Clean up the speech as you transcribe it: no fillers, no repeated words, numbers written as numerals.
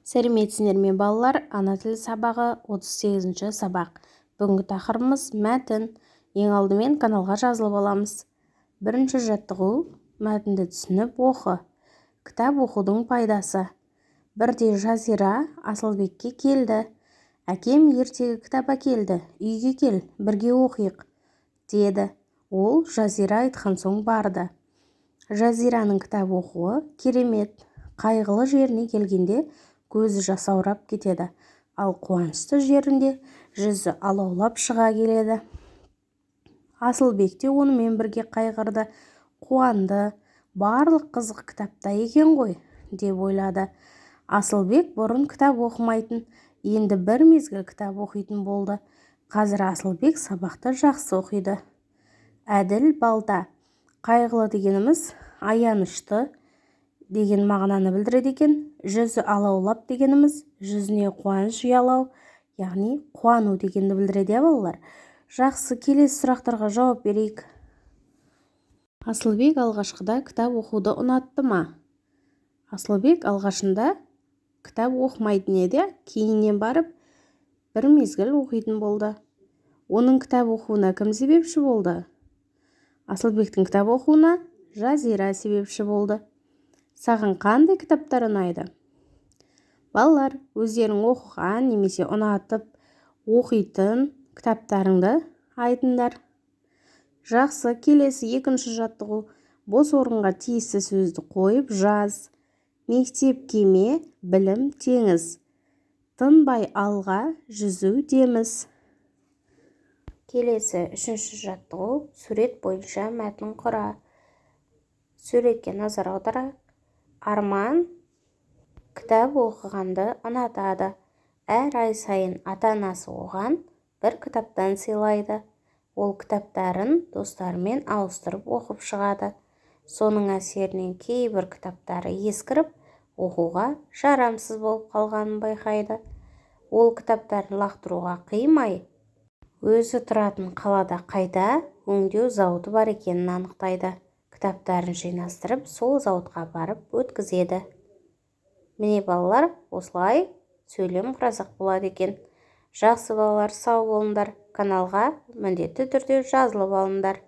Сәлеметсіздер ме балалар? Ана тілі сабағы 38-ші сабақ. Бүгінгі тақырыбымыз мәтін. Ең алдымен каналға жазылып аламыз. Бірінші жаттығу: мәтінді түсініп оқы. Кітап оқудың пайдасы. Бірде Жазира Асылбекке келді. Әкем ертегі кітап әкелді. Үйге кел, бірге оқиық, деді. Ол Жазира айтқан соң барды. Жазираның кітап оқуы керемет. Қайғылы жеріне келгенде көзі жасаурап кетеді, ал қуанышты жерінде жүзі алаулап шыға келеді. Асылбек те онымен бірге қайғырды, қуанды. Барлық қызық кітапта екен ғой, деп ойлады. Асылбек бұрын кітап оқымайтын, енді бір мезгіл кітап оқитын болды. Қазір Асылбек сабақты жақсы оқиды. Әділ балта. Қайғылы дегеніміз аянышты деген мағынаны білдіреді екен. Жүзі алаулап дегеніміз жүзіне қуаныш ұялау, яғни қуану дегенді білдіреді, балалар. Жақсы, келесі сұрақтарға жауап берейік. Асылбек алғашқыда кітап оқуды ұнатты ма? Асылбек алғашында кітап оқымайтын еді, кейіннен барып бір мезгіл оқитын болды. Оның кітап оқуына кім себепші болды? Асылбектің кітап оқуына Жазира себепші болды. Саған қандай кітаптар ұнайды? Балалар, өздерің оқыған немесе ұнатып оқитын кітаптарыңды айтыңдар. Жақсы, келесі екінші жаттығу: бос орынға тиісті сөзді қойып жаз. Мектепке ме, білім теңіз. Тынбай алға жүзу деміз. Келесі үшінші жаттығу: сурет бойынша мәтін құра. Суретке назар аударайық. Арман кітап оқығанды ұнатады. Әр ай сайын ата-анасы оған бір кітаптан сыйлайды. Ол кітаптарын достарымен ауыстырып оқып шығады. Соның әсерінен кейбір кітаптары ескіріп, оқуға жарамсыз болып қалғанын байқайды. Ол кітаптарын лақтыруға қимай, өзі тұратын қалада қайта өңдеу зауыты бар екенін анықтайды. Кітаптарын жинастырып, сол зауытқа барып өткізеді. Міне балалар, осылай сөйлем құрасақ болады екен. Жақсы балалар, сау болыңдар. Каналға міндетті түрде жазылып алыңдар.